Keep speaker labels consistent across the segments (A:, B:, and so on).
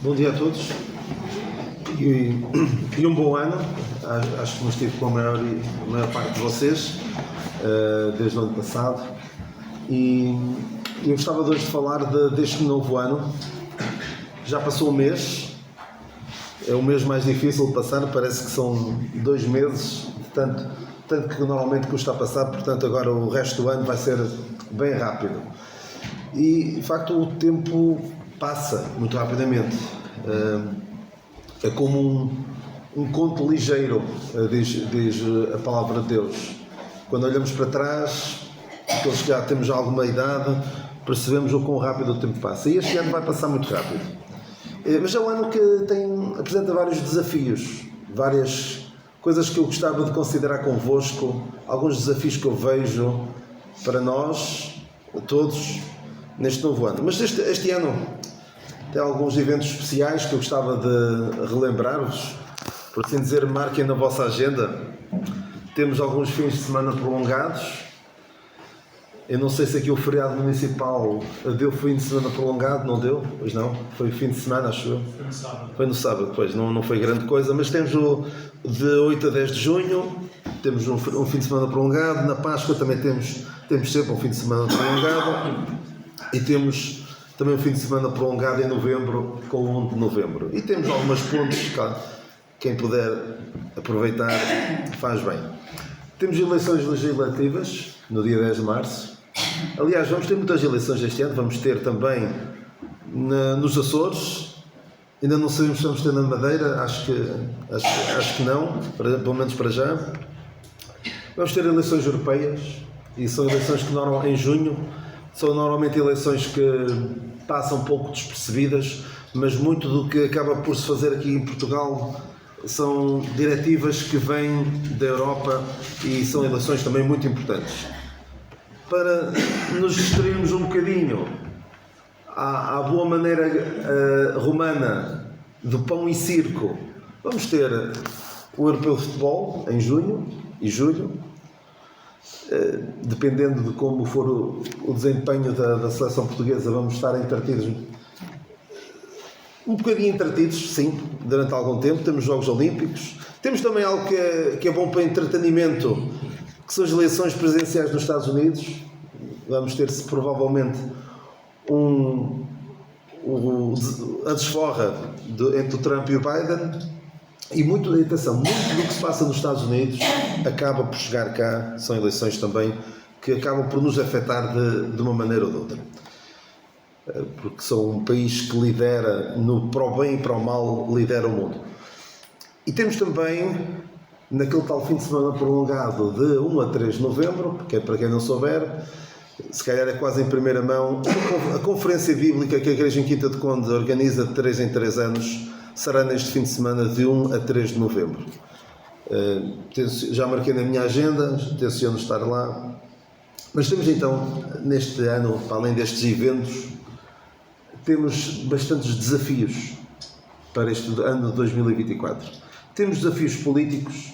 A: Bom dia a todos e um bom ano. Acho que estive com a maior parte de vocês desde o ano passado e eu gostava de hoje de falar deste novo ano. Já passou um mês, é o mês mais difícil de passar, parece que são 2 meses, tanto que normalmente custa a passar, portanto agora o resto do ano vai ser bem rápido. E de facto o tempo passa muito rapidamente. É como um conto ligeiro, diz a palavra de Deus. Quando olhamos para trás, aqueles que já temos alguma idade, percebemos o quão rápido o tempo passa. E este ano vai passar muito rápido. Mas é um ano que apresenta vários desafios, várias coisas que eu gostava de considerar convosco, alguns desafios que eu vejo para nós, todos, neste novo ano. Mas este ano tem alguns eventos especiais que eu gostava de relembrar-vos, por assim dizer, marquem na vossa agenda. Temos alguns fins de semana prolongados. Eu não sei se aqui o feriado municipal deu fim de semana prolongado, não deu? Pois não, foi fim de semana, acho eu.
B: Foi no sábado.
A: Foi no sábado, pois, não foi grande coisa, mas temos de 8 a 10 de junho, temos um fim de semana prolongado. Na Páscoa também temos sempre um fim de semana prolongado e temos também um fim de semana prolongado em novembro, com o 1 de novembro. E temos algumas pontes, claro, quem puder aproveitar faz bem. Temos eleições legislativas no dia 10 de março. Aliás, vamos ter muitas eleições este ano, vamos ter também nos Açores. Ainda não sabemos se vamos ter na Madeira, acho que não, pelo menos para já. Vamos ter eleições europeias, e são eleições que em junho, são normalmente eleições que passam um pouco despercebidas, mas muito do que acaba por se fazer aqui em Portugal são diretivas que vêm da Europa e são eleições também muito importantes. Para nos distrairmos um bocadinho à boa maneira romana do pão e circo, vamos ter o Europeu de Futebol em junho e julho. Dependendo de como for o desempenho da seleção portuguesa, vamos estar entretidos, um bocadinho entretidos, sim, durante algum tempo. Temos Jogos Olímpicos, temos também algo que é bom para entretenimento, que são as eleições presidenciais nos Estados Unidos. Vamos ter provavelmente a desforra entre o Trump e o Biden. E muito do que se passa nos Estados Unidos acaba por chegar cá. São eleições também que acabam por nos afetar de uma maneira ou de outra, porque são um país que lidera, para o bem e para o mal, lidera o mundo. E temos também, naquele tal fim de semana prolongado de 1 a 3 de novembro, porque para quem não souber, se calhar é quase em primeira mão, a conferência bíblica que a Igreja em Quinta de Conde organiza de 3 em 3 anos, será neste fim de semana de 1 a 3 de novembro. Já marquei na minha agenda, tenciono estar lá. Mas temos então, neste ano, para além destes eventos, temos bastantes desafios para este ano de 2024. Temos desafios políticos,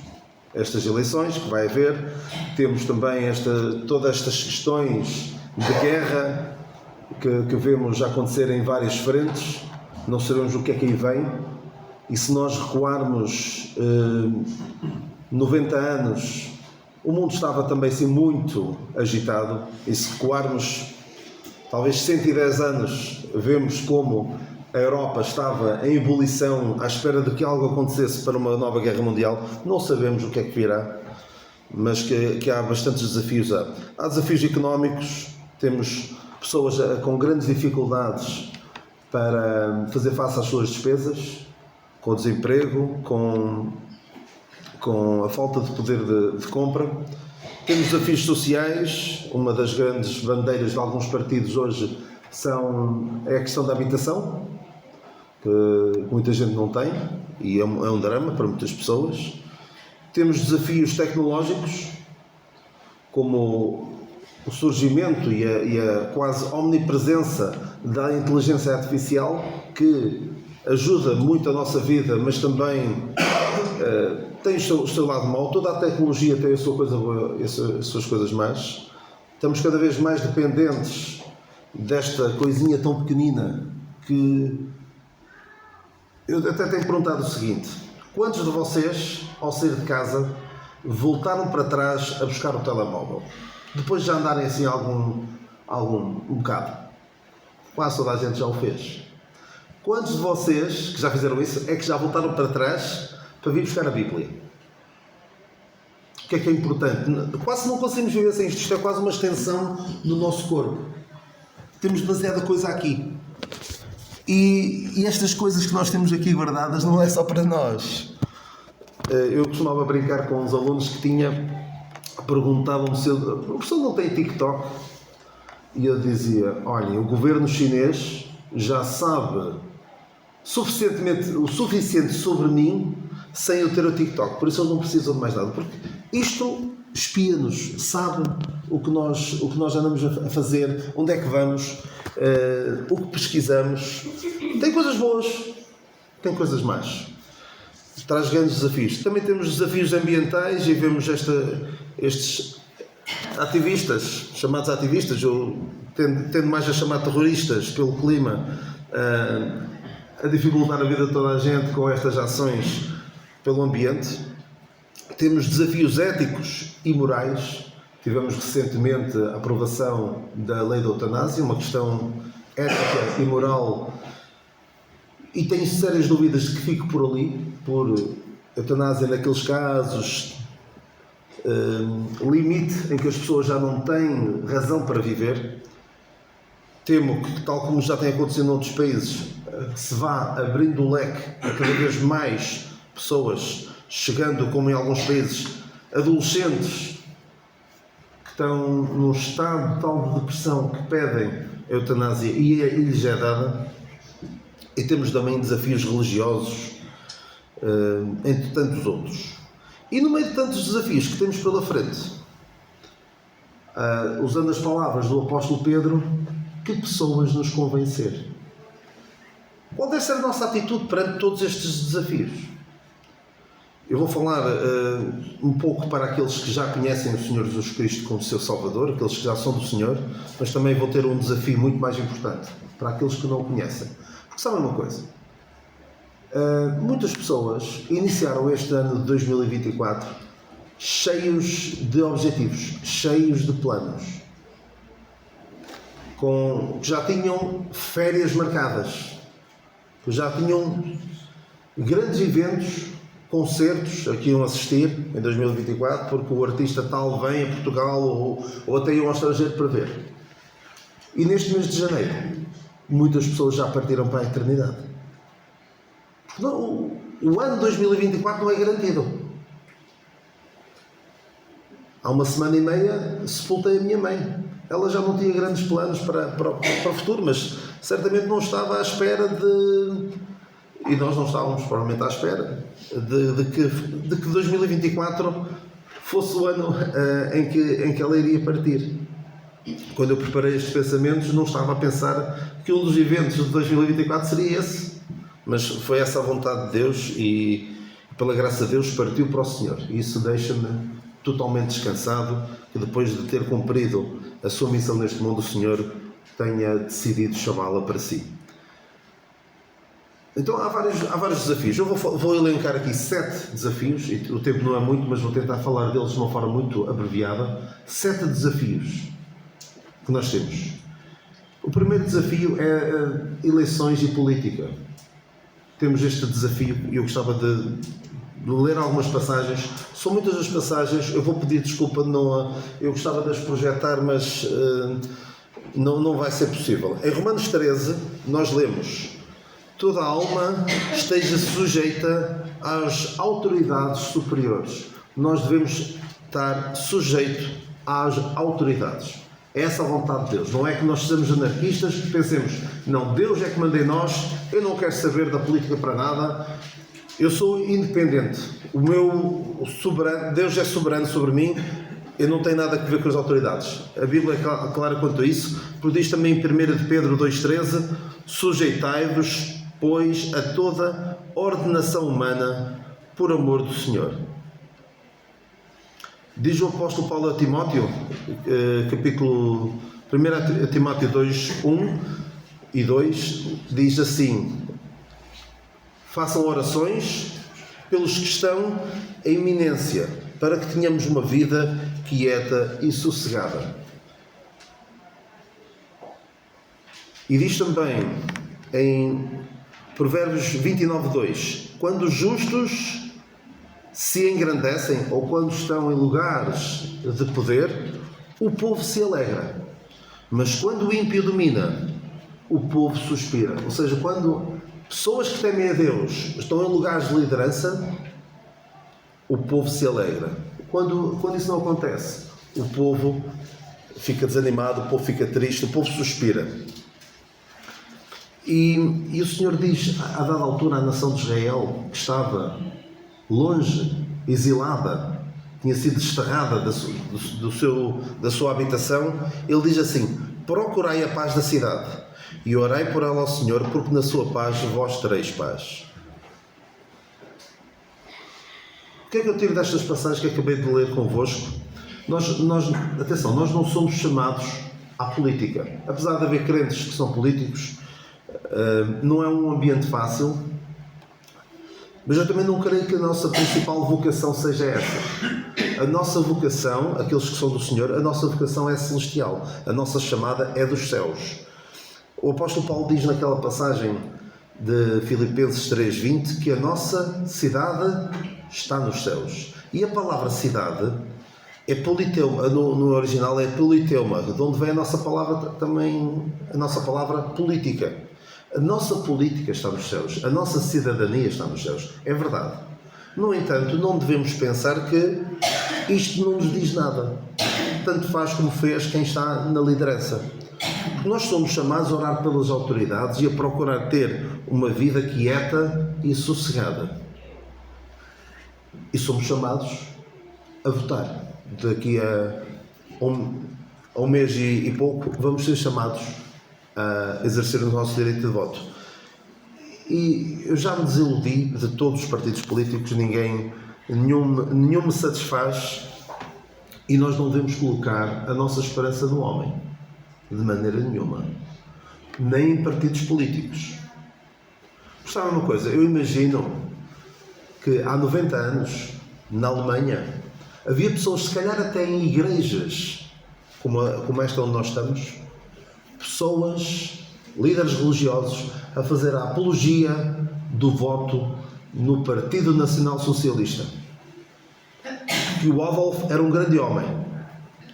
A: estas eleições que vai haver. Temos também todas estas questões de guerra que vemos acontecer em várias frentes. Não sabemos o que é que aí vem, e se nós recuarmos 90 anos, o mundo estava também assim muito agitado, e se recuarmos talvez 110 anos, vemos como a Europa estava em ebulição à espera de que algo acontecesse para uma nova guerra mundial. Não sabemos o que é que virá, mas que há bastantes desafios. Há desafios económicos, temos pessoas com grandes dificuldades para fazer face às suas despesas, com o desemprego, com a falta de poder de compra. Temos desafios sociais. Uma das grandes bandeiras de alguns partidos hoje é a questão da habitação, que muita gente não tem, e é um drama para muitas pessoas. Temos desafios tecnológicos, como o surgimento e a quase omnipresença da inteligência artificial, que ajuda muito a nossa vida, mas também tem o seu lado mau. Toda a tecnologia tem a sua coisa boa e as suas coisas más. Estamos cada vez mais dependentes desta coisinha tão pequenina que Eu até tenho perguntado o seguinte: quantos de vocês, ao sair de casa, voltaram para trás a buscar o telemóvel? Depois de já andarem assim um bocado? Quase toda a gente já o fez. Quantos de vocês que já fizeram isso é que já voltaram para trás para vir buscar a Bíblia? O que é importante? Quase não conseguimos viver sem isto. Isto é quase uma extensão do nosso corpo. Temos demasiada coisa aqui. E estas coisas que nós temos aqui guardadas não é só para nós. Eu costumava brincar com uns alunos que perguntavam-me se o professor não tem TikTok. E eu dizia: olhem, o governo chinês já sabe o suficiente sobre mim sem eu ter o TikTok. Por isso eles não precisam de mais nada. Porque isto espia-nos, sabe o que nós andamos a fazer, onde é que vamos, o que pesquisamos. Tem coisas boas, tem coisas más. Traz grandes desafios. Também temos desafios ambientais e vemos estes ativistas, chamados ativistas, ou tendo mais a chamar terroristas pelo clima, a dificultar a vida de toda a gente com estas ações pelo ambiente. Temos desafios éticos e morais. Tivemos recentemente a aprovação da lei da eutanásia, uma questão ética e moral, e tenho sérias dúvidas de que fique por ali, por eutanásia naqueles casos limite em que as pessoas já não têm razão para viver. Temo que, tal como já tem acontecido noutros países, que se vá abrindo o leque a cada vez mais pessoas, chegando, como em alguns países, adolescentes que estão num estado de tal depressão que pedem a eutanásia e lhes é dada. E temos também desafios religiosos, entre tantos outros. E no meio de tantos desafios que temos pela frente, usando as palavras do apóstolo Pedro, que pessoas nos convencer? Qual deve ser a nossa atitude perante todos estes desafios? Eu vou falar um pouco para aqueles que já conhecem o Senhor Jesus Cristo como seu Salvador, aqueles que já são do Senhor, mas também vou ter um desafio muito mais importante para aqueles que não o conhecem. Porque sabem uma coisa? Muitas pessoas iniciaram este ano de 2024 cheios de objetivos, cheios de planos, que já tinham férias marcadas, que já tinham grandes eventos, concertos a que iam assistir em 2024, porque o artista tal vem a Portugal ou até iam ao estrangeiro para ver. E neste mês de janeiro, muitas pessoas já partiram para a eternidade. Não, o ano 2024 não é garantido. Há uma semana e meia sepultei a minha mãe. Ela já não tinha grandes planos para o futuro, mas certamente não estava à espera e nós não estávamos provavelmente à espera de que 2024 fosse o ano em que ela iria partir. Quando eu preparei estes pensamentos, não estava a pensar que um dos eventos de 2024 seria esse. Mas foi essa a vontade de Deus e, pela graça de Deus, partiu para o Senhor. E isso deixa-me totalmente descansado, que depois de ter cumprido a sua missão neste mundo, o Senhor tenha decidido chamá-la para si. Então há vários desafios. Eu vou elencar aqui 7 desafios, e o tempo não é muito, mas vou tentar falar deles de uma forma muito abreviada. 7 desafios que nós temos. O primeiro desafio é eleições e política. Temos este desafio e eu gostava de ler algumas passagens. São muitas as passagens, eu vou pedir desculpa, eu gostava de as projetar, mas não vai ser possível. Em Romanos 13, nós lemos: toda a alma esteja sujeita às autoridades superiores. Nós devemos estar sujeitos às autoridades. É essa a vontade de Deus. Não é que nós sejamos anarquistas, que pensemos, não, Deus é que manda em nós, eu não quero saber da política para nada, eu sou independente, Deus é soberano sobre mim, eu não tenho nada a ver com as autoridades. A Bíblia é clara quanto a isso, porque diz também em 1 de Pedro 2,13: sujeitai-vos, pois, a toda ordenação humana por amor do Senhor. Diz o apóstolo Paulo a Timóteo, capítulo 1 Timóteo 2, 1 e 2, diz assim: façam orações pelos que estão em iminência, para que tenhamos uma vida quieta e sossegada. E diz também em Provérbios 29:2: quando os justos se engrandecem ou quando estão em lugares de poder, o povo se alegra. Mas quando o ímpio domina, o povo suspira. Ou seja, quando pessoas que temem a Deus estão em lugares de liderança, o povo se alegra. Quando isso não acontece, o povo fica desanimado, o povo fica triste, o povo suspira. E o Senhor diz, a dada altura, à nação de Israel, que estava longe, exilada, tinha sido desterrada da sua habitação, Ele diz assim: procurai a paz da cidade e orai por ela ao Senhor, porque na sua paz vós tereis paz. O que é que eu tiro destas passagens que acabei de ler convosco? Atenção, nós não somos chamados à política. Apesar de haver crentes que são políticos, não é um ambiente fácil, mas eu também não creio que a nossa principal vocação seja essa. A nossa vocação, aqueles que são do Senhor, a nossa vocação é celestial. A nossa chamada é dos céus. O apóstolo Paulo diz naquela passagem de Filipenses 3:20 que a nossa cidade está nos céus. E a palavra cidade é politeuma, no original é politeuma, de onde vem a nossa palavra também, a nossa palavra política. A nossa política está nos céus, a nossa cidadania está nos céus. É verdade. No entanto, não devemos pensar que isto não nos diz nada. Tanto faz como fez quem está na liderança. Nós somos chamados a orar pelas autoridades e a procurar ter uma vida quieta e sossegada. E somos chamados a votar. Daqui a um mês e pouco vamos ser chamados a exercer o nosso direito de voto. E eu já me desiludi de todos os partidos políticos, nenhum me satisfaz, e nós não devemos colocar a nossa esperança no homem, de maneira nenhuma, nem em partidos políticos. Sabe uma coisa, eu imagino que há 90 anos, na Alemanha, havia pessoas, se calhar até em igrejas como esta onde nós estamos, pessoas, líderes religiosos, a fazer a apologia do voto no Partido Nacional Socialista. Que o Adolf era um grande homem.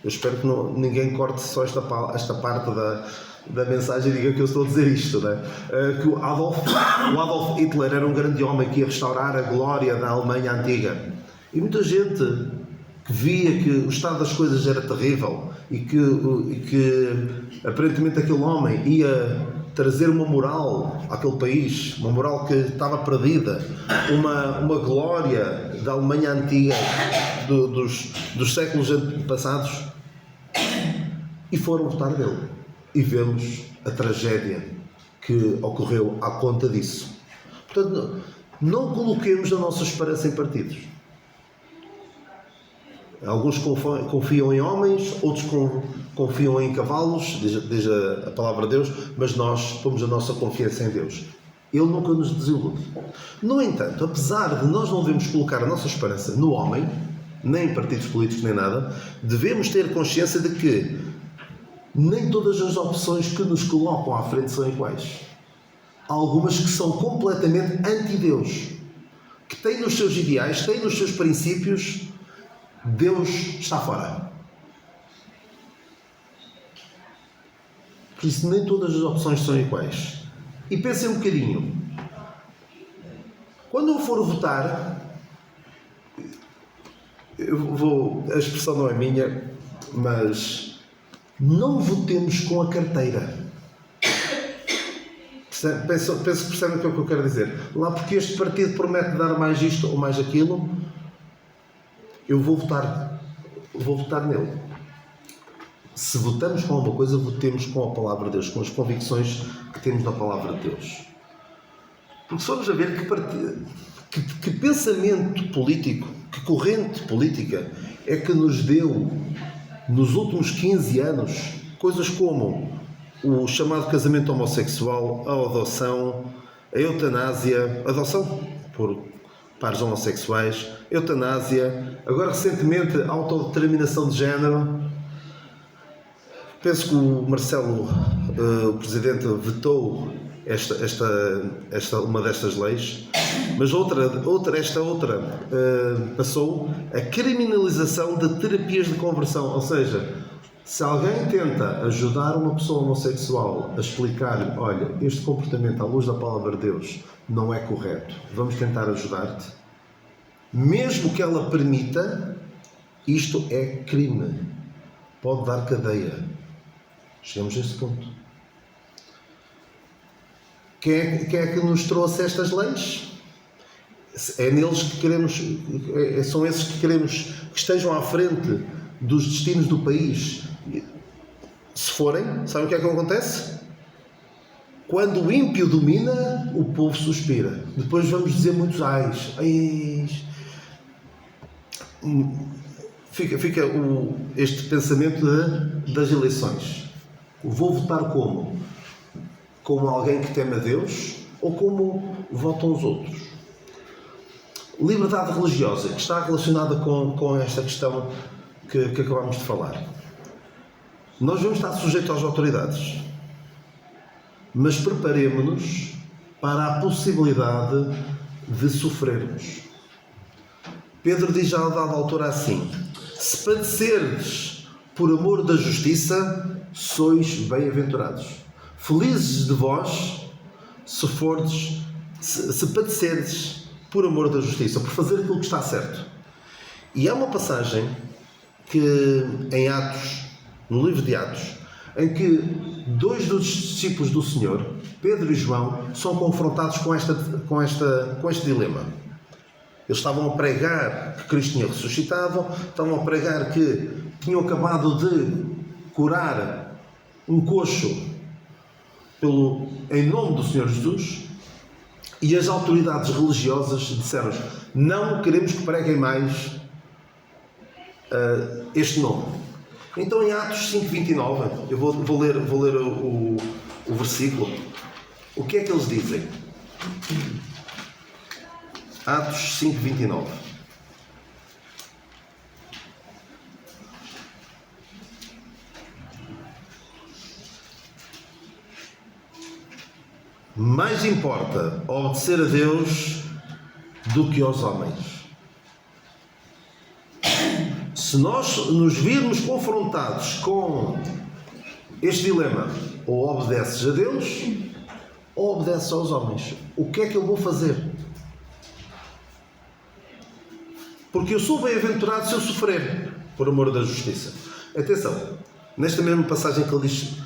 A: Eu espero que ninguém corte só esta parte da mensagem e diga que eu estou a dizer isto, não é? Que o Adolf Hitler era um grande homem que ia restaurar a glória da Alemanha antiga. E muita gente que via que o estado das coisas era terrível e que aparentemente aquele homem ia trazer uma moral àquele país, uma moral que estava perdida, uma glória da Alemanha antiga dos séculos passados, e foram votar nele. E vemos a tragédia que ocorreu à conta disso. Portanto, não coloquemos a nossa esperança em partidos. Alguns confiam em homens, outros confiam em cavalos, diz a palavra de Deus, mas nós pomos a nossa confiança em Deus. Ele nunca nos desilude. No entanto, apesar de nós não devemos colocar a nossa esperança no homem, nem em partidos políticos, nem nada, devemos ter consciência de que nem todas as opções que nos colocam à frente são iguais. Há algumas que são completamente anti-Deus, que têm nos seus ideais, têm nos seus princípios. Deus está fora. Por isso, nem todas as opções são iguais. E pensem um bocadinho. Quando eu for votar, a expressão não é minha, mas não votemos com a carteira. Penso que percebem o que eu quero dizer. Lá porque este partido promete dar mais isto ou mais aquilo, eu vou votar nele. Se votamos com alguma coisa, votemos com a palavra de Deus, com as convicções que temos na palavra de Deus. Porque se formos a ver que pensamento político, que corrente política é que nos deu, nos últimos 15 anos, coisas como o chamado casamento homossexual, a adoção, a eutanásia, adoção por pares homossexuais, eutanásia, agora recentemente a autodeterminação de género. Penso que o Marcelo, o Presidente, vetou uma destas leis, mas esta outra passou a criminalização de terapias de conversão, ou seja, se alguém tenta ajudar uma pessoa homossexual a explicar-lhe, olha, este comportamento à luz da palavra de Deus não é correto, vamos tentar ajudar-te, mesmo que ela permita, isto é crime, pode dar cadeia. Chegamos a esse ponto. Quem é que nos trouxe estas leis? É neles que queremos, são esses que queremos que estejam à frente dos destinos do país. Se forem, sabem o que é que acontece? Quando o ímpio domina, o povo suspira. Depois vamos dizer muitos ais. Fica este pensamento das eleições. Vou votar como? Como alguém que teme a Deus ou como votam os outros? Liberdade religiosa, que está relacionada com esta questão que acabámos de falar. Nós vamos estar sujeitos às autoridades, mas preparemo-nos para a possibilidade de sofrermos. Pedro diz já a dada altura assim: se padecerdes por amor da justiça, sois bem-aventurados. Felizes de vós se padecerdes por amor da justiça, por fazer aquilo que está certo. E há uma passagem que em Atos, no livro de Atos, em que dois dos discípulos do Senhor, Pedro e João, são confrontados com este dilema. Eles estavam a pregar que Cristo tinha ressuscitado, estavam a pregar que tinham acabado de curar um coxo em nome do Senhor Jesus, e as autoridades religiosas disseram: não queremos que preguem mais este nome. Então em Atos 5:29, eu vou ler o versículo. O que é que eles dizem? Atos 5:29. Mais importa obedecer a Deus do que aos homens. Se nós nos virmos confrontados com este dilema, ou obedeces a Deus ou obedeces aos homens, o que é que eu vou fazer? Porque eu sou bem-aventurado se eu sofrer por amor da justiça. Atenção, nesta mesma passagem que ele diz,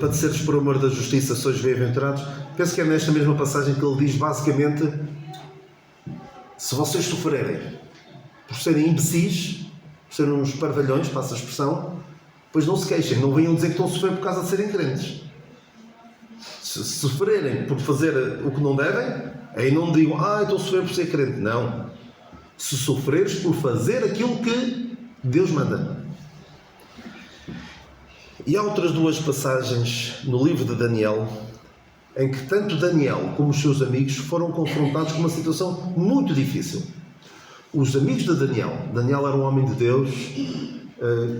A: padeceres por amor da justiça, sois bem-aventurados, penso que é nesta mesma passagem que ele diz basicamente: se vocês sofrerem por serem imbecis, por serem uns parvalhões, passa a expressão, pois não se queixem, não venham dizer que estão a sofrer por causa de serem crentes. Se sofrerem por fazer o que não devem, aí não digam: estou a sofrer por ser crente. Não. Se sofreres por fazer aquilo que Deus manda. E há outras duas passagens no livro de Daniel, em que tanto Daniel como os seus amigos foram confrontados com uma situação muito difícil. Os amigos de Daniel era um homem de Deus,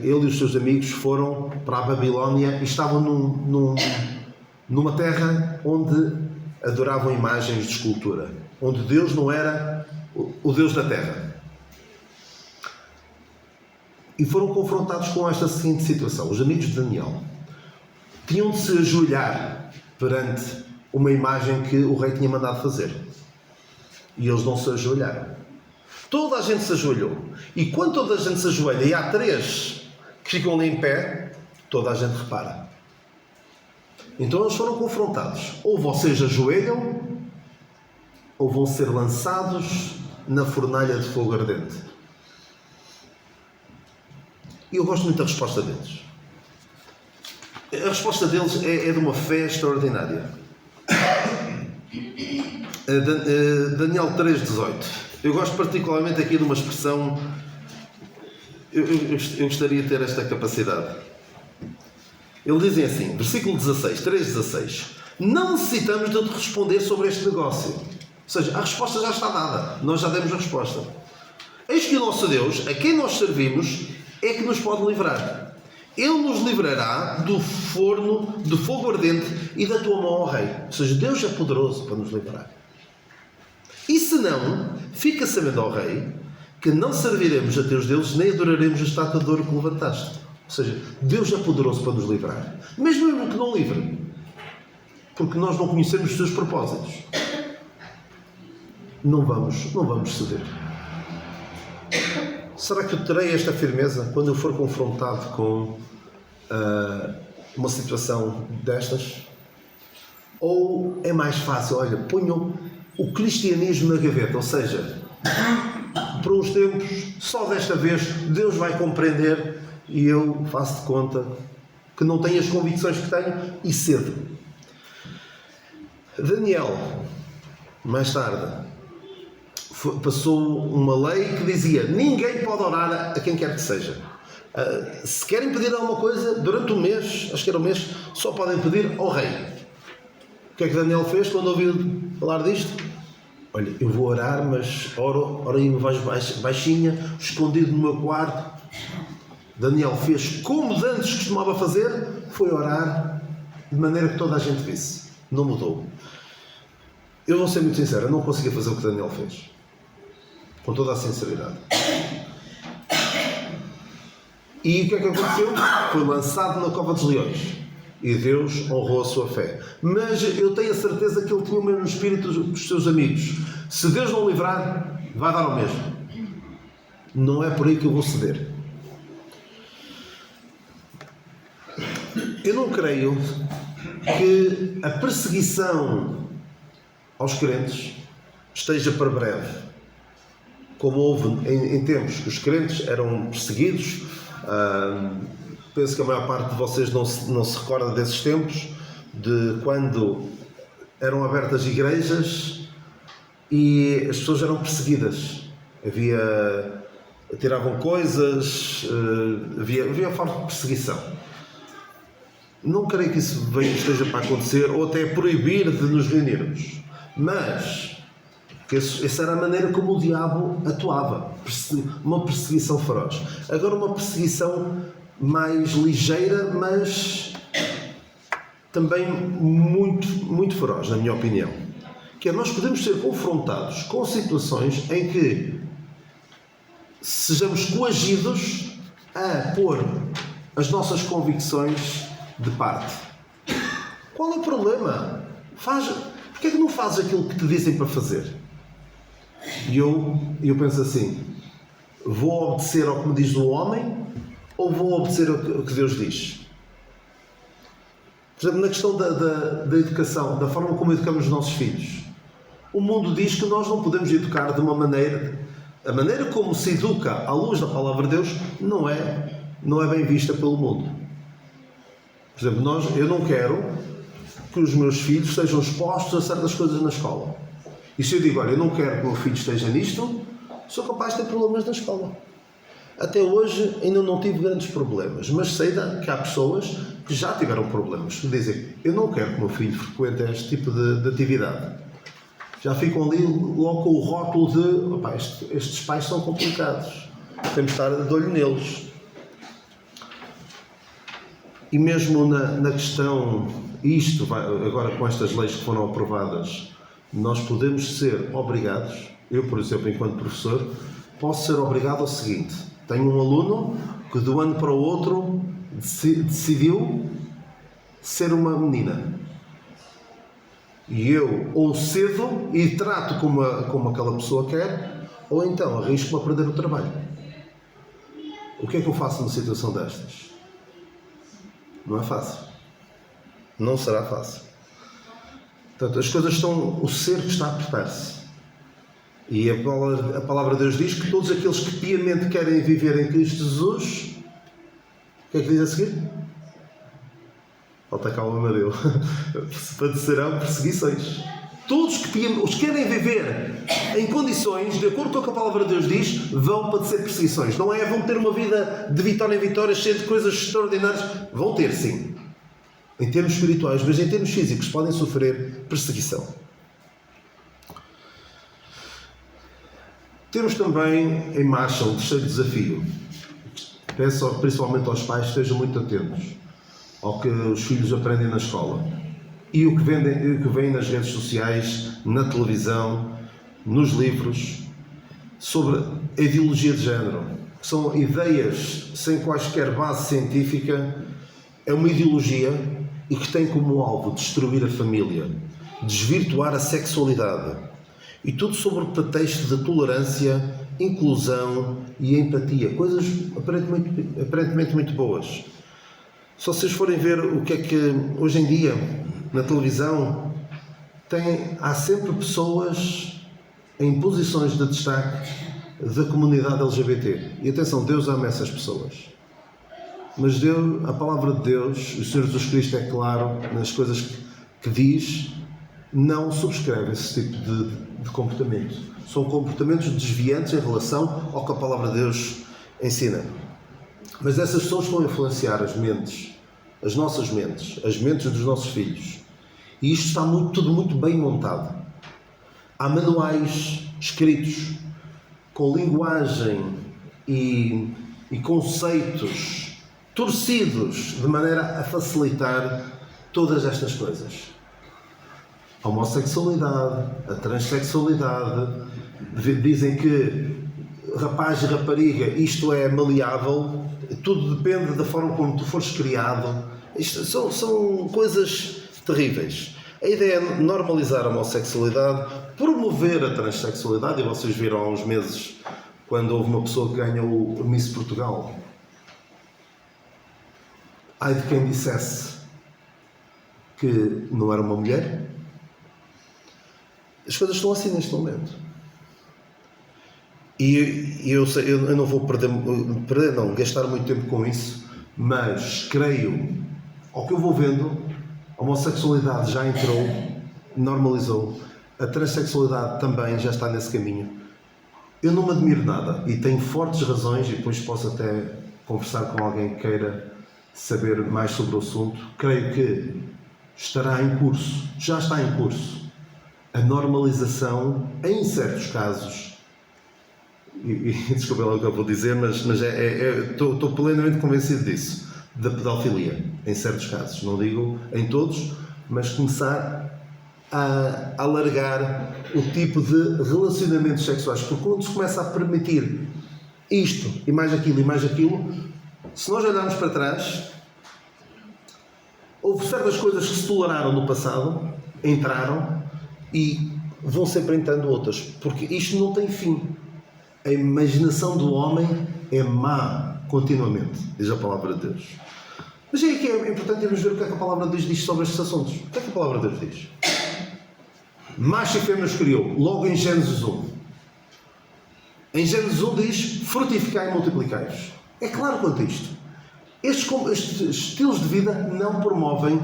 A: ele e os seus amigos foram para a Babilónia e estavam numa terra onde adoravam imagens de escultura, onde Deus não era o Deus da terra. E foram confrontados com esta seguinte situação. Os amigos de Daniel tinham de se ajoelhar perante uma imagem que o rei tinha mandado fazer. E eles não se ajoelharam. Toda a gente se ajoelhou. E quando toda a gente se ajoelha e há três que ficam ali em pé, toda a gente repara. Então eles foram confrontados. Ou vocês ajoelham, ou vão ser lançados na fornalha de fogo ardente. E eu gosto muito da resposta deles. A resposta deles é de uma fé extraordinária. Daniel 3:18. Eu gosto particularmente aqui de uma expressão. Eu gostaria de ter esta capacidade. Eles dizem assim, versículo 16, 3:16: Não necessitamos de responder sobre este negócio. Ou seja, a resposta já está dada. Nós já demos a resposta. Eis que o nosso Deus, a quem nós servimos, é que nos pode livrar. Ele nos livrará do forno, do fogo ardente e da tua mão, ó Rei. Ou seja, Deus é poderoso para nos livrar. E se não, fica sabendo, ó Rei, que não serviremos a teus deuses, nem adoraremos a estátua de ouro que levantaste. Ou seja, Deus é poderoso para nos livrar. Mesmo que não livre. Porque nós não conhecemos os seus propósitos. Não vamos ceder. Será que eu terei esta firmeza quando eu for confrontado com uma situação destas? Ou é mais fácil, olha, ponham o cristianismo na gaveta, ou seja, por uns tempos, só desta vez Deus vai compreender e eu faço de conta que não tenho as convicções que tenho e cedo. Daniel, mais tarde, passou uma lei que dizia: ninguém pode orar a quem quer que seja. Se querem pedir alguma coisa durante um mês, acho que era um mês, só podem pedir ao rei. O que é que Daniel fez quando ouviu falar disto? Olha, eu vou orar, mas oro em voz baixinha, escondido no meu quarto. Daniel fez como antes costumava fazer, foi orar de maneira que toda a gente visse. Não mudou. Eu vou ser muito sincero, eu não conseguia fazer o que Daniel fez. Com toda a sinceridade. E o que é que aconteceu? Foi lançado na cova dos leões. E Deus honrou a sua fé. Mas eu tenho a certeza que ele tinha o mesmo espírito dos seus amigos. Se Deus não livrar, vai dar ao mesmo. Não é por aí que eu vou ceder. Eu não creio que a perseguição aos crentes esteja para breve. Como houve em tempos que os crentes eram perseguidos. Penso que a maior parte de vocês não se recorda desses tempos, de quando eram abertas igrejas e as pessoas eram perseguidas. Tiravam coisas, havia forte perseguição. Não creio que isso esteja para acontecer, ou até proibir de nos reunirmos. Mas essa era a maneira como o diabo atuava. Uma perseguição feroz. Agora uma perseguição mais ligeira, mas também muito, muito feroz, na minha opinião. Que é, nós podemos ser confrontados com situações em que sejamos coagidos a pôr as nossas convicções de parte. Qual é o problema? Porquê é que não fazes aquilo que te dizem para fazer? E eu penso assim: vou obedecer ao que me diz o homem ou vou obedecer ao que Deus diz? Por exemplo, na questão da educação, da forma como educamos os nossos filhos, o mundo diz que nós não podemos educar de uma maneira... A maneira como se educa à luz da palavra de Deus não é bem vista pelo mundo. Por exemplo, eu não quero que os meus filhos sejam expostos a certas coisas na escola. E se eu digo, olha, eu não quero que o meu filho esteja nisto, sou capaz de ter problemas na escola. Até hoje ainda não tive grandes problemas, mas sei que há pessoas que já tiveram problemas, que dizem, eu não quero que o meu filho frequente este tipo de atividade. Já ficam ali logo com o rótulo de, estes pais são complicados, temos de estar de olho neles. E mesmo na questão, agora com estas leis que foram aprovadas, nós podemos ser obrigados, eu por exemplo enquanto professor, posso ser obrigado ao seguinte: tenho um aluno que de um ano para o outro decidiu ser uma menina. E eu ou cedo e trato como aquela pessoa quer, ou então arrisco-me a perder o trabalho. O que é que eu faço numa situação destas? Não é fácil. Não será fácil. Portanto, as coisas estão... O cerco está a apertar-se. E a palavra de Deus diz que todos aqueles que piamente querem viver em Cristo Jesus... O que é que diz a seguir? Falta calma, Amadeu. Padecerão perseguições. Todos os que querem viver em condições, de acordo com o que a palavra de Deus diz, vão padecer perseguições. Não é vão ter uma vida de vitória em vitória, cheia de coisas extraordinárias. Vão ter, sim. em termos espirituais, mas em termos físicos podem sofrer perseguição. Temos também em marcha um terceiro desafio. Peço principalmente aos pais que estejam muito atentos ao que os filhos aprendem na escola e o que vêm nas redes sociais, na televisão, nos livros, sobre a ideologia de género, que são ideias sem quaisquer base científica. É uma ideologia e que tem como alvo destruir a família, desvirtuar a sexualidade e tudo sobre o pretexto de tolerância, inclusão e empatia, coisas aparentemente muito boas. Se vocês forem ver o que é que hoje em dia na televisão há sempre pessoas em posições de destaque da comunidade LGBT. E atenção, Deus ama essas pessoas. Mas Deus, a palavra de Deus, o Senhor Jesus Cristo é claro nas coisas que diz, não subscreve esse tipo de comportamento. São comportamentos desviantes em relação ao que a palavra de Deus ensina. Mas essas pessoas vão influenciar as mentes, as nossas mentes, as mentes dos nossos filhos. E isto está tudo muito bem montado. Há manuais escritos com linguagem e conceitos torcidos de maneira a facilitar todas estas coisas. A homossexualidade, a transexualidade, dizem que rapaz e rapariga, isto é maleável, tudo depende da forma como tu fores criado. Isto são coisas terríveis. A ideia é normalizar a homossexualidade, promover a transexualidade, e vocês viram há uns meses, quando houve uma pessoa que ganhou o Miss Portugal. Ai de quem dissesse que não era uma mulher. As coisas estão assim neste momento. E eu não vou gastar muito tempo com isso, mas creio, ao que eu vou vendo, a homossexualidade já entrou, normalizou, a transexualidade também já está nesse caminho. Eu não me admiro nada e tenho fortes razões, e depois posso até conversar com alguém que queira saber mais sobre o assunto. Creio que estará em curso, já está em curso, a normalização, em certos casos, e desculpa lá o que eu vou dizer, mas estou plenamente convencido disso, da pedofilia, em certos casos, não digo em todos, mas começar a alargar o tipo de relacionamentos sexuais, porque quando se começa a permitir isto e mais aquilo, se nós olharmos para trás, houve certas coisas que se toleraram no passado, entraram e vão sempre entrando outras, porque isto não tem fim. A imaginação do homem é má continuamente, diz a palavra de Deus. Mas é que é importante irmos ver o que é que a palavra de Deus diz sobre estes assuntos. O que é que a palavra de Deus diz? Macho e fêmea os criou, logo em Gênesis 1. Em Gênesis 1 diz, frutificai e multiplicai-vos. É claro quanto a isto. Estes estilos de vida não promovem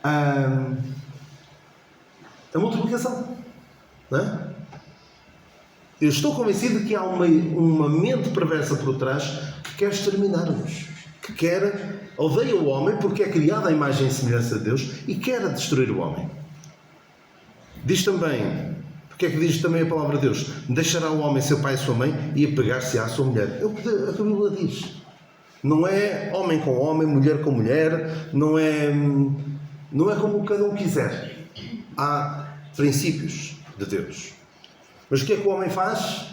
A: a multiplicação. Não é? Eu estou convencido de que há uma mente perversa por trás que quer exterminar-nos, que odeia o homem porque é criado à imagem e semelhança de Deus e quer destruir o homem. Diz também, porque é que diz também a palavra de Deus? Deixará o homem seu pai e sua mãe e apegar-se à sua mulher. É o que a Bíblia diz. Não é homem com homem, mulher com mulher, não é como cada um quiser. Há princípios de Deus. Mas o que é que o homem faz?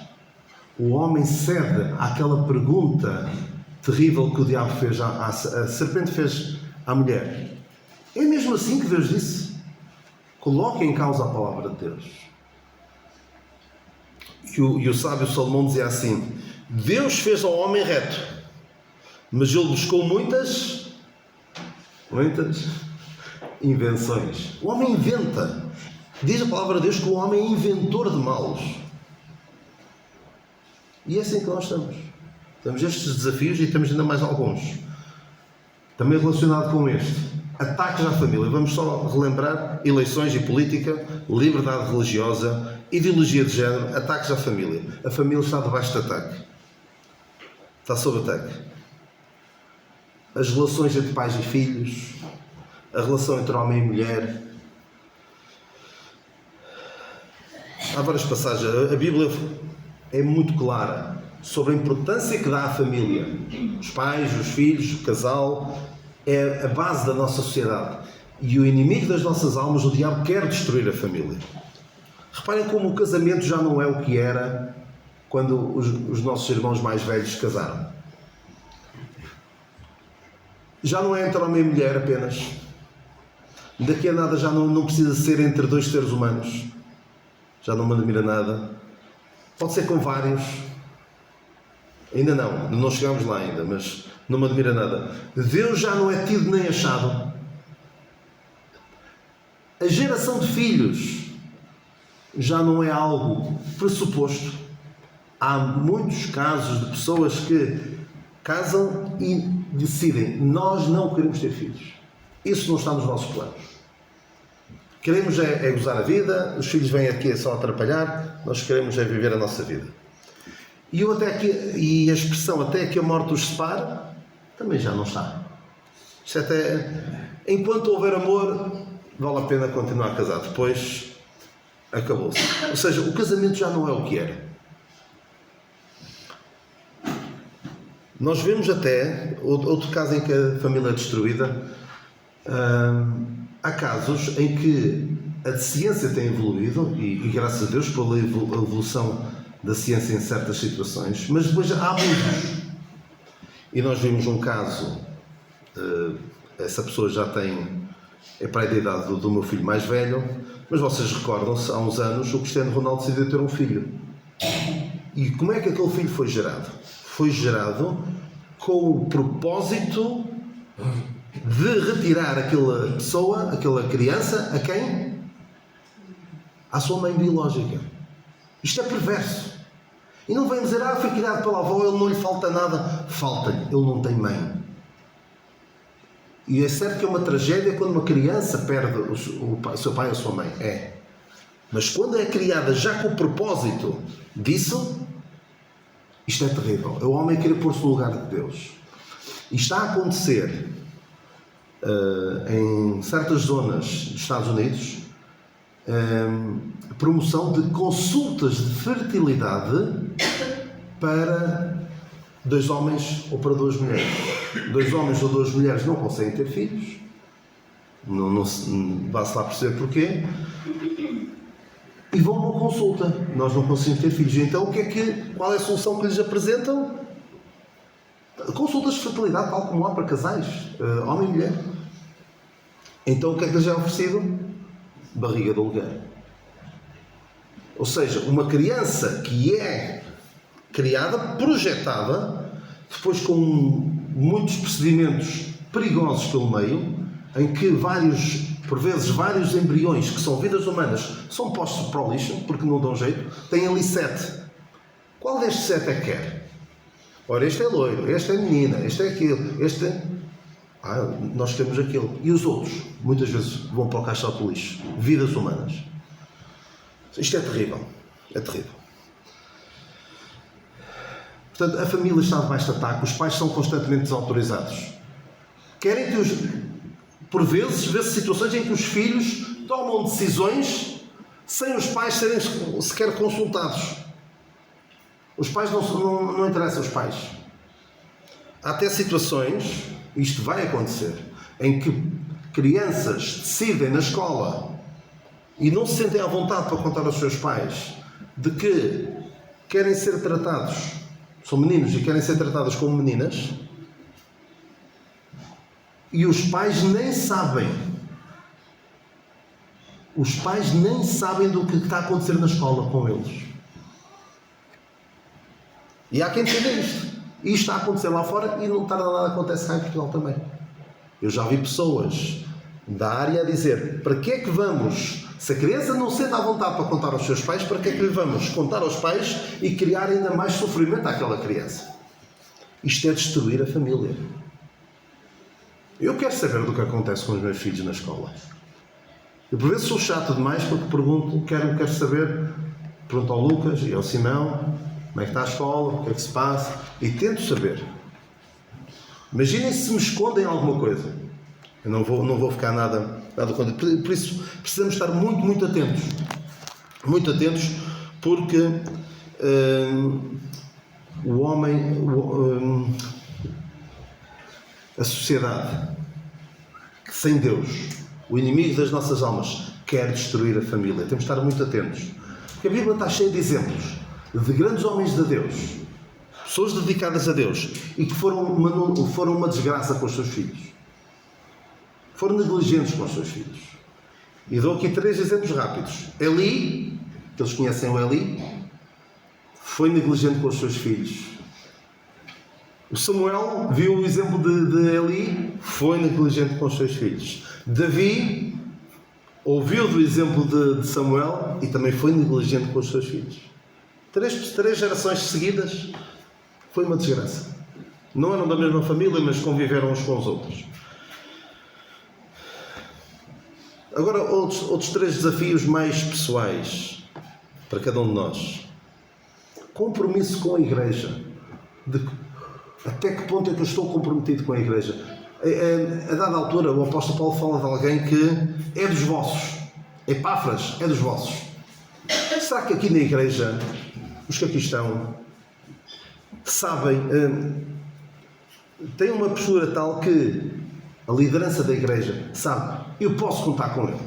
A: O homem cede àquela pergunta terrível que o diabo fez, a serpente fez à mulher. É mesmo assim que Deus disse? Coloque em causa a palavra de Deus. E o sábio Salomão dizia assim: Deus fez ao homem reto, mas ele buscou muitas invenções. O homem inventa. Diz a palavra de Deus que o homem é inventor de males. E é assim que nós estamos. Temos estes desafios e temos ainda mais alguns. Também relacionado com este. Ataques à família. Vamos só relembrar: eleições e política, liberdade religiosa, ideologia de género, ataques à família. A família está debaixo de ataque. Está sob ataque. As relações entre pais e filhos, a relação entre homem e mulher. Há várias passagens. A Bíblia é muito clara sobre a importância que dá à família. Os pais, os filhos, o casal, é a base da nossa sociedade. E o inimigo das nossas almas, o diabo, quer destruir a família. Reparem como o casamento já não é o que era quando os nossos irmãos mais velhos casaram. Já não é entre homem e mulher apenas. Daqui a nada já não precisa ser entre dois seres humanos. Já não me admira nada. Pode ser com vários. Ainda não chegamos lá ainda, mas não me admira nada. Deus já não é tido nem achado. A geração de filhos já não é algo pressuposto. Há muitos casos de pessoas que casam e decidem: nós não queremos ter filhos. Isso não está nos nossos planos. Queremos é gozar a vida, os filhos vêm aqui só atrapalhar, nós queremos é viver a nossa vida. E a expressão até que a morte os separe também já não está. Isto enquanto houver amor, vale a pena continuar casado. Depois acabou-se. Ou seja, o casamento já não é o que era. Nós vemos até outro caso em que a família é destruída. Há casos em que a ciência tem evoluído, e graças a Deus pela evolução da ciência em certas situações, mas depois há abusos. E nós vimos um caso, essa pessoa já é para a idade do meu filho mais velho, mas vocês recordam-se, há uns anos o Cristiano Ronaldo decidiu ter um filho. E como é que aquele filho foi gerado? Foi gerado com o propósito de retirar aquela pessoa, aquela criança, a quem? À sua mãe biológica. Isto é perverso. E não vem dizer: foi criado pela avó, ele não lhe falta nada. Falta-lhe, ele não tem mãe. E é certo que é uma tragédia quando uma criança perde o seu pai ou a sua mãe. É. Mas quando é criada já com o propósito disso, isto é terrível. É o homem querer pôr-se no lugar de Deus. E está a acontecer em certas zonas dos Estados Unidos a promoção de consultas de fertilidade para 2 homens ou para 2 mulheres. 2 homens ou 2 mulheres não conseguem ter filhos. Não vá-se lá perceber porquê. E vão a uma consulta. Nós não conseguimos ter filhos. Então qual é a solução que lhes apresentam? Consultas de fertilidade, tal como há para casais, homem e mulher. Então o que é que lhes é oferecido? Barriga de aluguer. Ou seja, uma criança que é criada, projetada, depois com muitos procedimentos perigosos pelo meio, em que por vezes vários embriões que são vidas humanas são postos para o lixo, porque não dão jeito, têm ali 7. Qual destes 7 é que quer? Ora, este é loiro, este é menina, este é aquilo, este é... nós queremos aquilo. E os outros, muitas vezes, vão para o caixote do lixo. Vidas humanas. Isto é terrível. É terrível. Portanto, a família está debaixo de ataque. Os pais são constantemente desautorizados. Querem que por vezes, vê-se situações em que os filhos tomam decisões sem os pais serem sequer consultados. Os pais não interessam os pais. Há até situações, isto vai acontecer, em que crianças decidem na escola e não se sentem à vontade para contar aos seus pais de que querem ser tratados, são meninos e querem ser tratados como meninas, e os pais nem sabem. Os pais nem sabem do que está a acontecer na escola com eles. E há quem entenda isto. E isto está a acontecer lá fora e não tarda nada, acontece cá em Portugal também. Eu já vi pessoas da área a dizer: para que é que vamos, se a criança não sente à vontade para contar aos seus pais, para que é que lhe vamos contar aos pais e criar ainda mais sofrimento àquela criança? Isto é destruir a família. Eu quero saber do que acontece com os meus filhos na escola. Eu por vezes sou chato demais porque pergunto, quero saber, pergunto ao Lucas e ao Simão como é que está a escola, o que é que se passa, e tento saber. Imaginem se me escondem alguma coisa. Eu não vou ficar nada contra. Por isso, precisamos estar muito, muito atentos. Muito atentos, porque o homem, a sociedade, sem Deus, o inimigo das nossas almas, quer destruir a família. Temos de estar muito atentos. Porque a Bíblia está cheia de exemplos de grandes homens de Deus, pessoas dedicadas a Deus, e que foram uma desgraça com os seus filhos. Foram negligentes com os seus filhos. E dou aqui 3 exemplos rápidos. Eli, que eles conhecem o Eli, foi negligente com os seus filhos. O Samuel viu o exemplo de Eli, foi negligente com os seus filhos. Davi ouviu do exemplo de Samuel e também foi negligente com os seus filhos. 3 gerações seguidas, foi uma desgraça. Não eram da mesma família, mas conviveram uns com os outros. Agora, outros 3 desafios mais pessoais para cada um de nós. Compromisso com a igreja. Até que ponto é que eu estou comprometido com a igreja? A dada altura, o apóstolo Paulo fala de alguém que é dos vossos. Epáfras é dos vossos. Será que aqui na igreja, os que aqui estão, sabem, têm uma postura tal que a liderança da igreja sabe, eu posso contar com ele?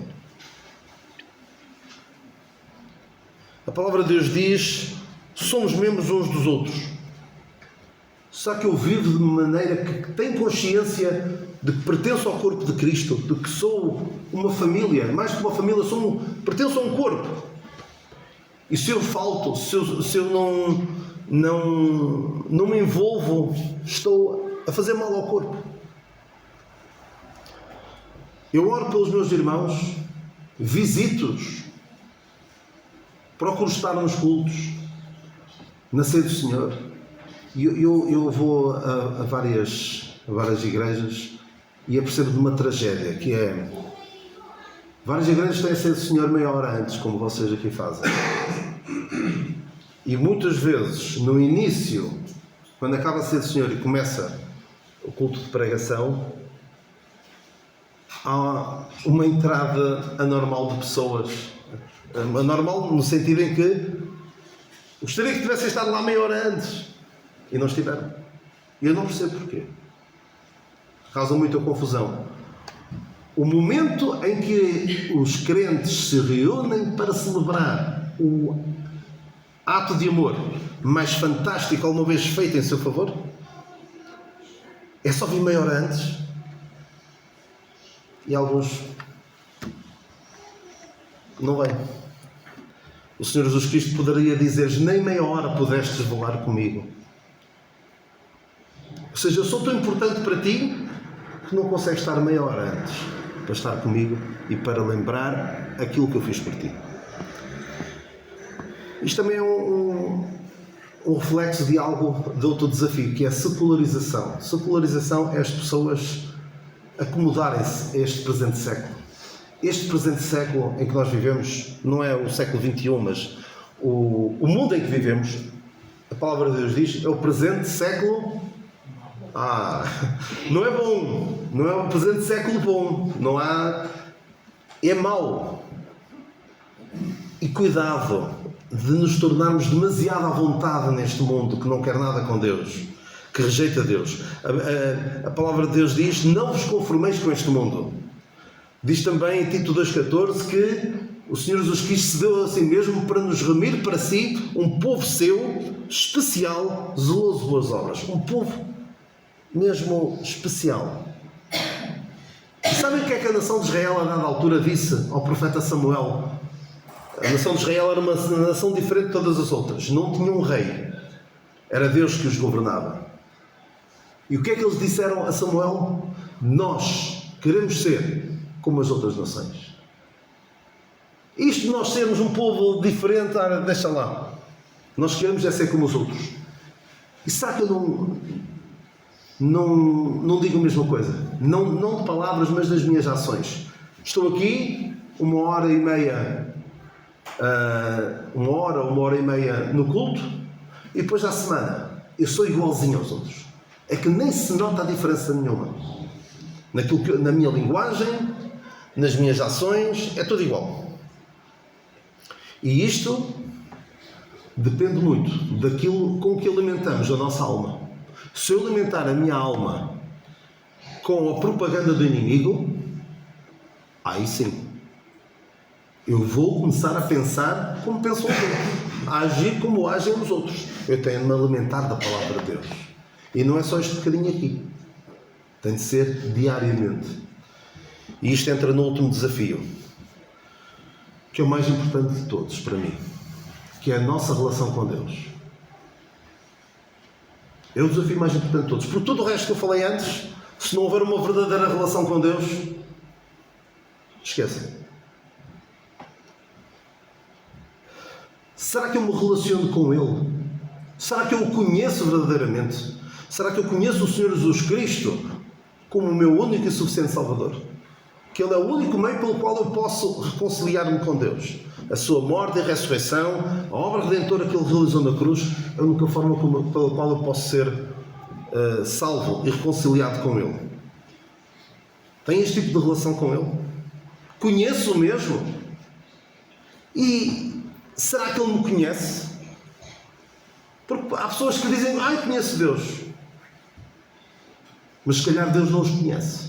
A: A palavra de Deus diz, somos membros uns dos outros. Será que eu vivo de maneira que tenho consciência de que pertenço ao corpo de Cristo, de que sou uma família, mais que uma família, pertenço a um corpo? E se eu falto, se eu não me envolvo, estou a fazer mal ao corpo. Eu oro pelos meus irmãos, visito-os, procuro estar nos cultos, na ceia do Senhor. Eu vou a várias igrejas e apercebo de uma tragédia, que é, várias igrejas têm a ceia do Senhor meia hora antes, como vocês aqui fazem. E muitas vezes, no início, quando acaba a ceia do Senhor e começa o culto de pregação, há uma entrada anormal de pessoas. Anormal no sentido em que gostaria que tivessem estado lá meia hora antes e não estiveram. E eu não percebo porquê. Causa muita confusão. O momento em que os crentes se reúnem para celebrar o ato de amor mais fantástico alguma vez feito em seu favor, é só vir meia hora antes. E alguns não vêm. O Senhor Jesus Cristo poderia dizer: nem meia hora pudestes velar comigo. Ou seja, eu sou tão importante para ti que não consegues estar meia hora antes para estar comigo e para lembrar aquilo que eu fiz por ti. Isto também é um reflexo de outro desafio, que é a secularização. Secularização é as pessoas acomodarem-se a este presente século. Este presente século em que nós vivemos não é o século XXI, mas o mundo em que vivemos, a palavra de Deus diz, é o presente século. Não é bom, não é o presente século bom, é mau. E cuidado de nos tornarmos demasiado à vontade neste mundo que não quer nada com Deus, que rejeita Deus. A palavra de Deus diz: não vos conformeis com este mundo. Diz também em Tito 2,14 que o Senhor Jesus Cristo se deu a si mesmo para nos remir para si um povo seu, especial, zeloso de boas obras. Um povo mesmo especial. E sabem o que é que a nação de Israel a dada altura disse ao profeta Samuel? A nação de Israel era uma nação diferente de todas as outras. Não tinha um rei. Era Deus que os governava. E o que é que eles disseram a Samuel? Nós queremos ser como as outras nações. Isto de nós sermos um povo diferente, deixa lá. Nós queremos é ser como os outros. E será que eu não digo a mesma coisa? Não de palavras, mas das minhas ações. Estou aqui 1h30, 1h30 no culto, e depois à semana eu sou igualzinho aos outros. É que nem se nota a diferença nenhuma. Na minha linguagem, nas minhas ações, é tudo igual. E isto depende muito daquilo com que alimentamos a nossa alma. Se eu alimentar a minha alma com a propaganda do inimigo, aí sim, eu vou começar a pensar como pensam os outros, a agir como agem os outros. Eu tenho de me alimentar da palavra de Deus. E não é só este bocadinho aqui. Tem de ser diariamente. E isto entra no último desafio, que é o mais importante de todos para mim, que é a nossa relação com Deus. É o desafio mais importante de todos. Por tudo o resto que eu falei antes, se não houver uma verdadeira relação com Deus, esquecem. Será que eu me relaciono com Ele? Será que eu o conheço verdadeiramente? Será que eu conheço o Senhor Jesus Cristo como o meu único e suficiente Salvador? Que Ele é o único meio pelo qual eu posso reconciliar-me com Deus. A sua morte e ressurreição, a obra redentora que Ele realizou na cruz, é a única forma pela qual eu posso ser salvo e reconciliado com Ele. Tenho este tipo de relação com Ele? Conheço-o mesmo? E será que Ele me conhece? Porque há pessoas que dizem, eu conheço Deus. Mas se calhar Deus não os conhece.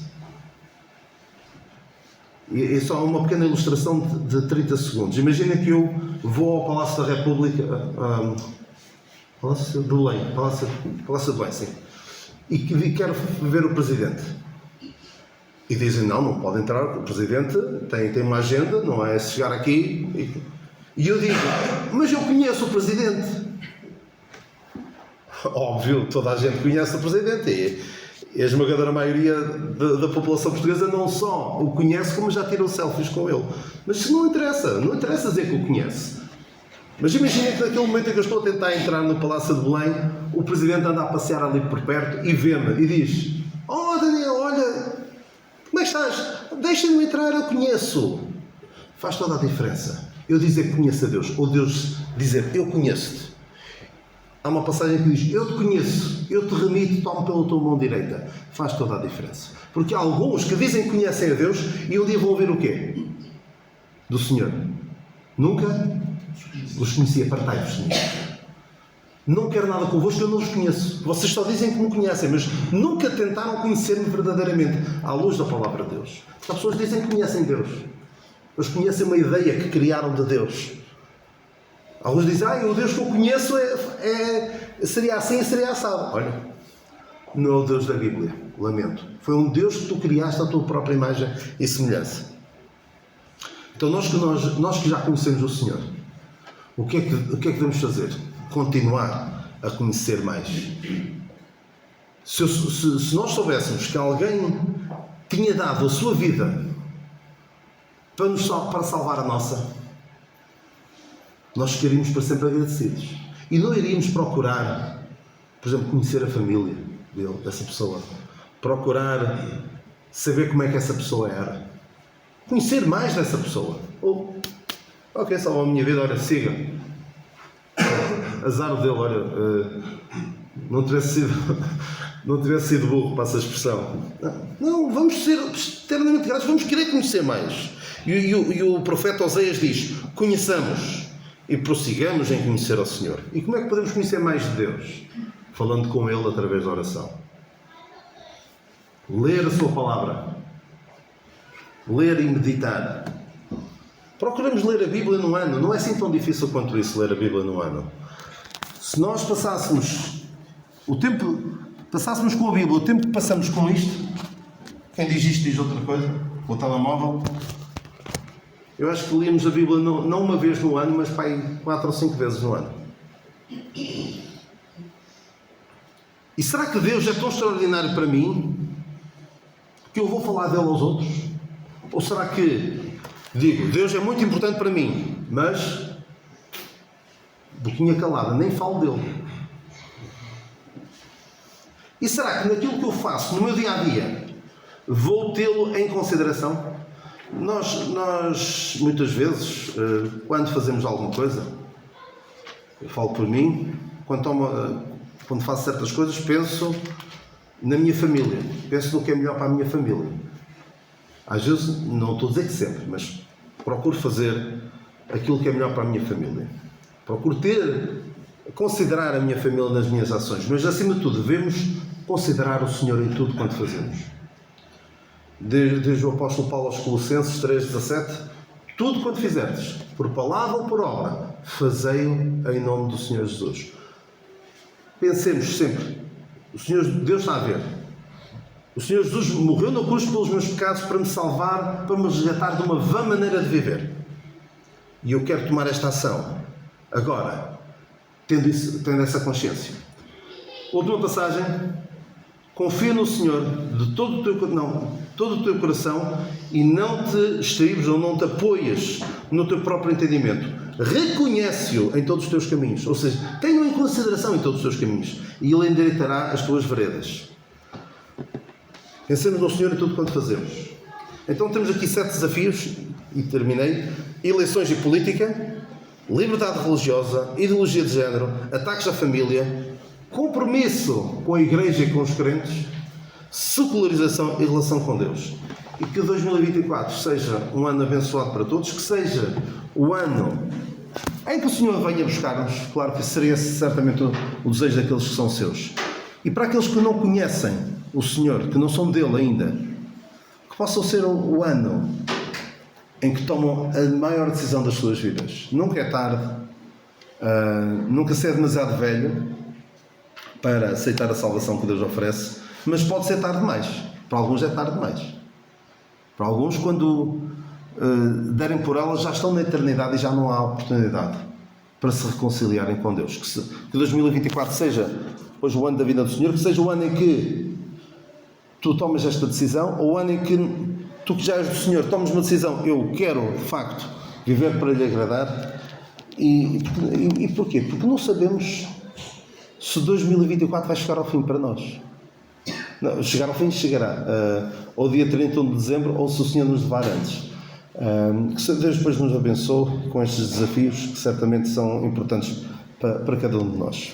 A: E é só uma pequena ilustração de 30 segundos. Imagina que eu vou ao Palácio da República, Palácio de Belém, Palácio de Belém, sim, e quero ver o Presidente. E dizem, não pode entrar, o Presidente tem uma agenda, não é chegar aqui. E eu digo, mas eu conheço o Presidente. Óbvio, toda a gente conhece o Presidente. E a esmagadora maioria da população portuguesa não só o conhece, como já tiram selfies com ele. Mas isso não interessa dizer que o conhece. Mas imaginem que naquele momento em que eu estou a tentar entrar no Palácio de Belém, o Presidente anda a passear ali por perto e vê-me e diz, Daniel, olha, como é que estás? Deixa-me entrar, eu conheço. Faz toda a diferença. Eu dizer que conheço a Deus, ou Deus dizer, eu conheço-te. Há uma passagem que diz, eu te conheço, eu te remito, tomo pela tua mão direita. Faz toda a diferença. Porque há alguns que dizem que conhecem a Deus e um dia vão ver o quê? Do Senhor. Nunca os conhecia, apartai-vos de mim. Não quero nada convosco, eu não os conheço. Vocês só dizem que me conhecem, mas nunca tentaram conhecer-me verdadeiramente, à luz da palavra de Deus. As pessoas dizem que conhecem Deus. Eles conhecem uma ideia que criaram de Deus. Alguns dizem, o Deus que eu conheço seria assim e seria assado. Olha, não é o Deus da Bíblia, lamento. Foi um Deus que tu criaste à tua própria imagem e semelhança. Então nós que já conhecemos o Senhor, o que é que devemos fazer? Continuar a conhecer mais. Se nós soubéssemos que alguém tinha dado a sua vida para salvar a nossa, nós ficaríamos para sempre agradecidos. E não iríamos procurar, por exemplo, conhecer a família dessa pessoa. Procurar saber como é que essa pessoa era. Conhecer mais dessa pessoa. Ok, salvou a minha vida, olha, siga. Azar o dele, olha, não tivesse sido burro para essa expressão. Não, vamos ser eternamente gratos, vamos querer conhecer mais. E o profeta Oséias diz, conheçamos e prossigamos em conhecer ao Senhor. E como é que podemos conhecer mais de Deus? Falando com Ele através da oração. Ler a sua palavra. Ler e meditar. Procuramos ler a Bíblia num ano. Não é assim tão difícil quanto isso, ler a Bíblia num ano. Se nós passássemos com a Bíblia, o tempo que passamos com isto, quem diz isto diz outra coisa, com o telemóvel. Eu acho que líamos a Bíblia não uma vez no ano, mas para aí 4 ou 5 vezes no ano. E será que Deus é tão extraordinário para mim que eu vou falar dele aos outros? Ou será que digo, Deus é muito importante para mim, mas boquinha calada, nem falo dele? E será que naquilo que eu faço no meu dia-a-dia vou tê-lo em consideração? Nós muitas vezes, quando fazemos alguma coisa, eu falo por mim, quando faço certas coisas, penso na minha família. Penso no que é melhor para a minha família. Às vezes, não estou a dizer que sempre, mas procuro fazer aquilo que é melhor para a minha família. Procuro considerar a minha família nas minhas ações, mas acima de tudo devemos considerar o Senhor em tudo quanto fazemos. Diz o apóstolo Paulo aos Colossenses 3,17: tudo quanto fizerdes, por palavra ou por obra, fazei-o em nome do Senhor Jesus. Pensemos sempre, o Senhor Deus está a ver. O Senhor Jesus morreu na cruz pelos meus pecados para me salvar, para me resgatar de uma vã maneira de viver. E eu quero tomar esta ação. Agora, tendo essa consciência. Última passagem. Confia no Senhor de todo o teu coração e não te estribes ou não te apoias no teu próprio entendimento. Reconhece-o em todos os teus caminhos. Ou seja, tenha-o em consideração em todos os teus caminhos. E Ele endireitará as tuas veredas. Pensemos no Senhor em tudo quanto fazemos. Então temos aqui 7 desafios, e terminei. Eleições e política, liberdade religiosa, ideologia de género, ataques à família, compromisso com a Igreja e com os crentes, secularização e relação com Deus. E que 2024 seja um ano abençoado para todos, que seja o ano em que o Senhor venha buscar-nos. Claro que seria certamente o desejo daqueles que são seus. E para aqueles que não conhecem o Senhor, que não são dele ainda, que possam ser o ano em que tomam a maior decisão das suas vidas. Nunca é tarde, nunca se é demasiado velho para aceitar a salvação que Deus oferece, mas pode ser tarde demais. Para alguns é tarde demais. Para alguns, quando derem por ela, já estão na eternidade e já não há oportunidade para se reconciliarem com Deus. Que 2024 seja hoje o ano da vida do Senhor, que seja o ano em que tu tomas esta decisão, ou o ano em que tu que já és do Senhor tomas uma decisão, eu quero de facto viver para lhe agradar. E porquê? Porque não sabemos se 2024 vai chegar ao fim para nós. Não, chegar ao fim chegará, ou dia 31 de dezembro, ou se o Senhor nos levar antes. Que Deus depois nos abençoe com estes desafios que certamente são importantes para cada um de nós.